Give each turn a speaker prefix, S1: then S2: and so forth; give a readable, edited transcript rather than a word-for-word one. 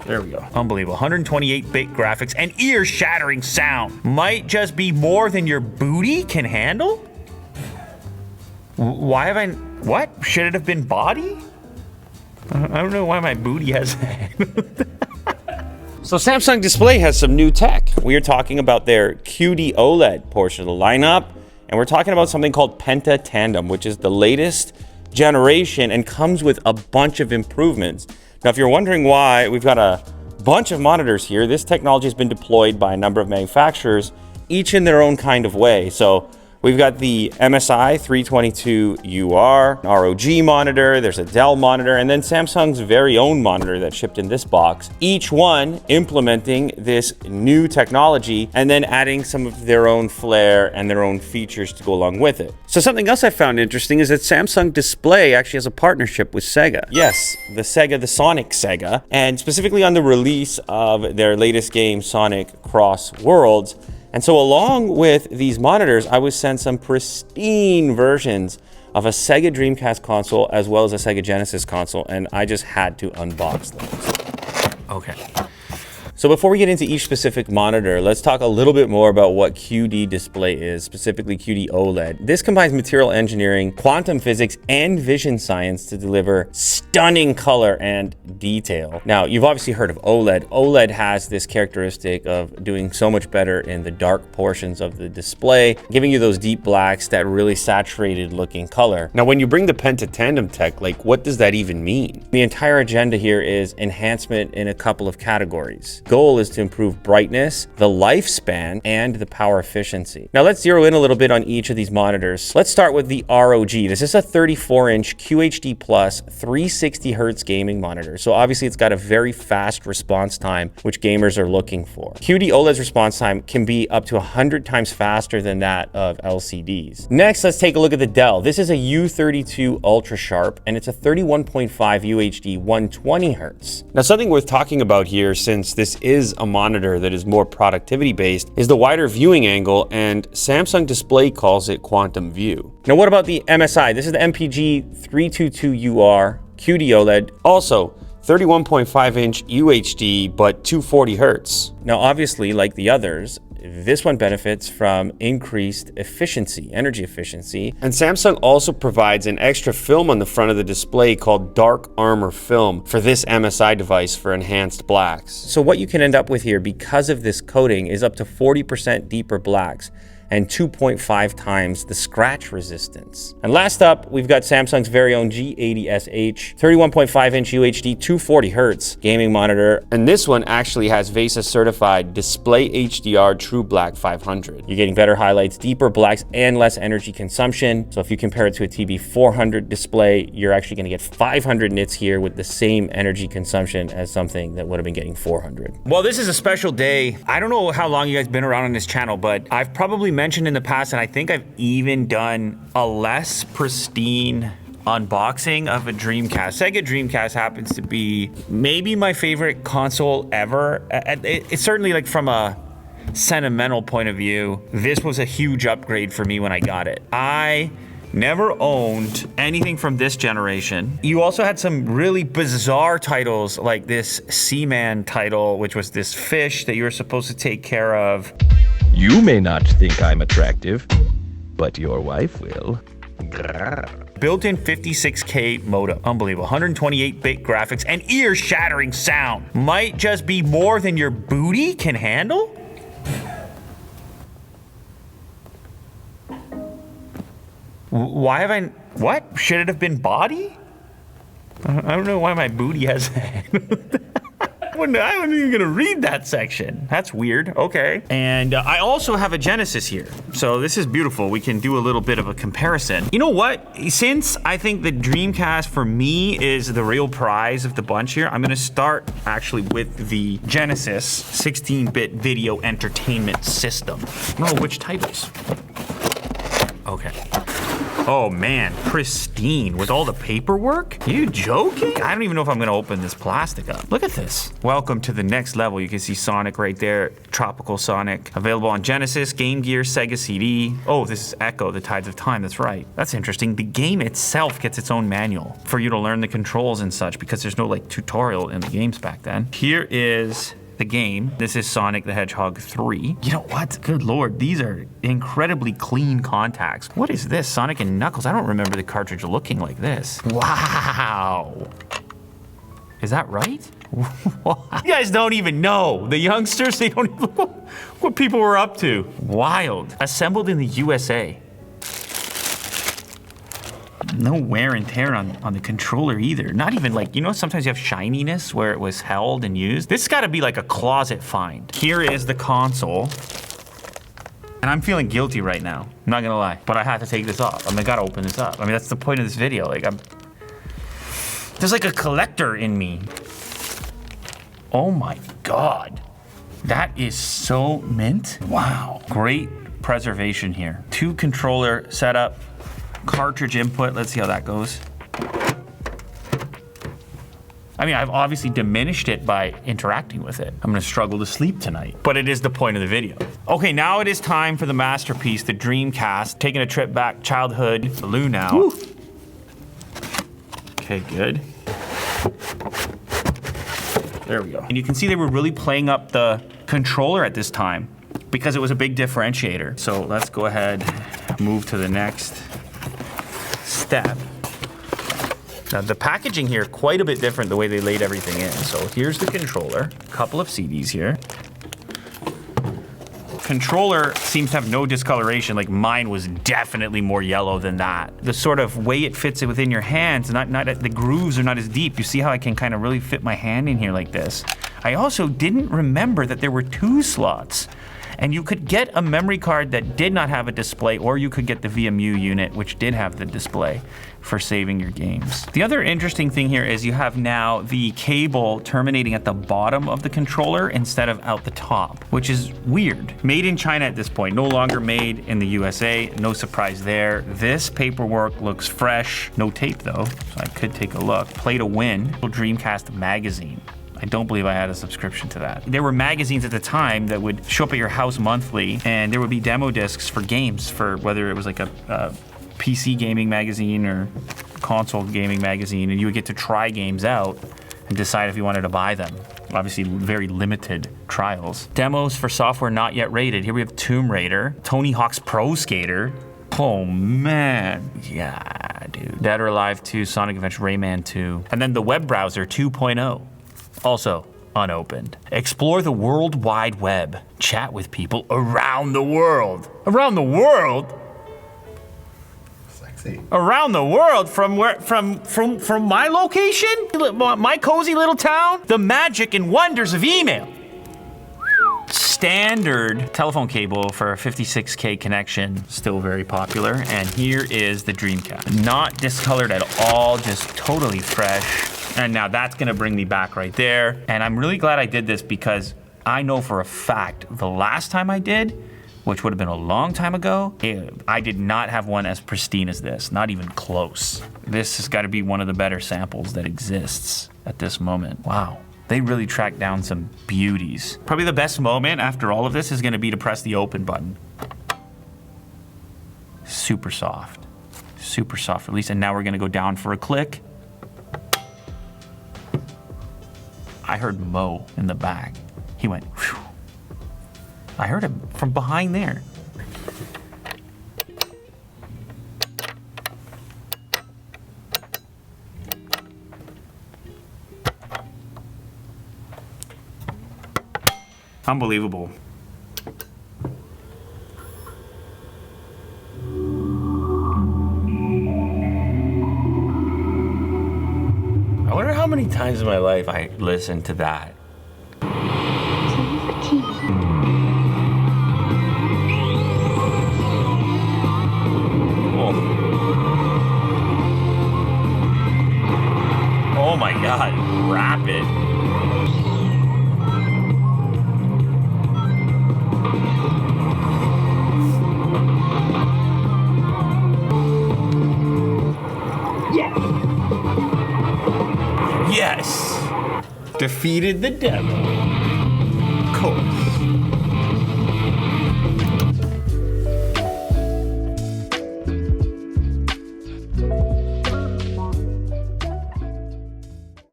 S1: There we go. Unbelievable. 128-bit graphics and ear-shattering sound. Might just be more than your booty can handle? Why have I... What? Should it have been body? I don't know why my booty has that. So Samsung Display has some new tech. We are talking about their QD-OLED portion of the lineup, and we're talking about something called Penta Tandem, which is the latest generation and comes with a bunch of improvements. Now, if you're wondering why we've got a bunch of monitors here, this technology has been deployed by a number of manufacturers, each in their own kind of way. So we've got the MSI 322UR ROG monitor, there's a Dell monitor, and then Samsung's very own monitor that shipped in this box, each one implementing this new technology and then adding some of their own flair and their own features to go along with it. So something else I found interesting is that Samsung Display actually has a partnership with SEGA. Yes, the Sonic SEGA, and specifically on the release of their latest game, Sonic Cross Worlds. And so along with these monitors, I was sent some pristine versions of a Sega Dreamcast console as well as a Sega Genesis console, and I just had to unbox those. Okay. So before we get into each specific monitor, let's talk a little bit more about what QD Display is, specifically QD-OLED. This combines material engineering, quantum physics, and vision science to deliver stunning color and detail. Now, you've obviously heard of OLED. OLED has this characteristic of doing so much better in the dark portions of the display, giving you those deep blacks, that really saturated looking color. Now, when you bring the Penta Tandem tech, like, what does that even mean? The entire agenda here is enhancement in a couple of categories. Goal is to improve brightness, the lifespan, and the power efficiency. Now let's zero in a little bit on each of these monitors. Let's start with the ROG. This is a 34-inch QHD plus 360 Hz gaming monitor. So obviously it's got a very fast response time, which gamers are looking for. QD-OLED's response time can be up to 100 times faster than that of LCDs. Next, let's take a look at the Dell. This is a U32 Ultra Sharp, and it's a 31.5 UHD 120 Hz. Now something worth talking about here, since this is a monitor that is more productivity based, is the wider viewing angle, and Samsung Display calls it quantum view. Now what about the MSI? This is the MPG 322UR QD-OLED, also 31.5-inch UHD, but 240 Hz. Now obviously, like the others, this one benefits from increased efficiency, energy efficiency. And Samsung also provides an extra film on the front of the display called Dark Armor Film for this MSI device for enhanced blacks. So what you can end up with here, because of this coating, is up to 40% deeper blacks and 2.5 times the scratch resistance. And last up, we've got Samsung's very own G80SH 31.5-inch UHD 240 Hz gaming monitor. And this one actually has VESA certified Display HDR True Black 500. You're getting better highlights, deeper blacks, and less energy consumption. So if you compare it to a TB400 display, you're actually gonna get 500 nits here with the same energy consumption as something that would have been getting 400. Well, this is a special day. I don't know how long you guys been around on this channel, but I've probably mentioned in the past, and I think I've even done a less pristine unboxing of a Dreamcast. Sega Dreamcast happens to be maybe my favorite console ever. It's certainly, like, from a sentimental point of view, this was a huge upgrade for me when I got it. I never owned anything from this generation. You also had some really bizarre titles, like this Seaman title, which was this fish that you were supposed to take care of.
S2: You may not think I'm attractive, but your wife will.
S1: Built-in 56K modem. Unbelievable. 128-bit graphics and ear-shattering sound. Might just be more than your booty can handle? Why have I... What? Should it have been body? I don't know why my booty has that. I wasn't even gonna read that section. That's weird. Okay. And I also have a Genesis here. So this is beautiful. We can do a little bit of a comparison. You know what? Since I think the Dreamcast for me is the real prize of the bunch here, I'm gonna start actually with the Genesis 16-bit video entertainment system. No, which titles? Okay. Oh man, pristine with all the paperwork? Are you joking? I don't even know if I'm gonna open this plastic up. Look at this. Welcome to the next level. You can see Sonic right there, Tropical Sonic. Available on Genesis, Game Gear, Sega CD. Oh, this is Echo, The Tides of Time, that's right. That's interesting. The game itself gets its own manual for you to learn the controls and such because there's no like tutorial in the games back then. Here is the game. This is Sonic the Hedgehog 3. You know what? Good Lord, these are incredibly clean contacts. What is this? Sonic and Knuckles? I don't remember the cartridge looking like this. Wow. Is that right? You guys don't even know. The youngsters, they don't even know what people were up to. Wild. Assembled in the USA. No wear and tear on the controller either. Not even like, you know, sometimes you have shininess where it was held and used. This gotta be like a closet find. Here is the console. And I'm feeling guilty right now. I'm not gonna lie, but I have to take this off. I mean, I gotta open this up. I mean, that's the point of this video. Like, there's like a collector in me. Oh my God. That is so mint. Wow. Great preservation here. 2 controller setup. Cartridge input, let's see how that goes. I mean, I've obviously diminished it by interacting with it. I'm gonna struggle to sleep tonight, but it is the point of the video. Okay, now it is time for the masterpiece, the Dreamcast. Taking a trip back, childhood, balloon out. Woo. Okay, good. There we go. And you can see they were really playing up the controller at this time because it was a big differentiator. So let's go ahead, move to the next step. Now the packaging here, quite a bit different the way they laid everything in. So here's the controller, a couple of CDs here. Controller seems to have no discoloration, like mine was definitely more yellow than that. The sort of way it fits it within your hands, the grooves are not as deep. You see how I can kind of really fit my hand in here like this. I also didn't remember that there were 2 slots. And you could get a memory card that did not have a display, or you could get the VMU unit, which did have the display for saving your games. The other interesting thing here is you have now the cable terminating at the bottom of the controller instead of out the top, which is weird. Made in China at this point, no longer made in the USA, no surprise there. This paperwork looks fresh, no tape though, so I could take a look. Play to Win, Dreamcast magazine. I don't believe I had a subscription to that. There were magazines at the time that would show up at your house monthly, and there would be demo discs for games, for whether it was like a PC gaming magazine or console gaming magazine, and you would get to try games out and decide if you wanted to buy them. Obviously, very limited trials. Demos for software not yet rated. Here we have Tomb Raider, Tony Hawk's Pro Skater. Oh man, yeah, dude. Dead or Alive 2, Sonic Adventure, Rayman 2. And then the web browser 2.0. Also unopened. Explore the World Wide Web. Chat with people around the world. Around the world?
S3: Sexy.
S1: Around the world? From where? From my location? My cozy little town? The magic and wonders of email. Standard telephone cable for a 56K connection, still very popular. And here is the Dreamcast. Not discolored at all, just totally fresh. And now that's gonna bring me back right there. And I'm really glad I did this because I know for a fact the last time I did, which would have been a long time ago, I did not have one as pristine as this, not even close. This has gotta be one of the better samples that exists at this moment. Wow. They really tracked down some beauties. Probably the best moment after all of this is gonna be to press the open button. Super soft release. And now we're gonna go down for a click. I heard Mo in the back. He went, whew. I heard him from behind there. Unbelievable. I wonder how many times in my life I listened to that. Oh my God, rapid. Yes. Defeated the devil. Of course.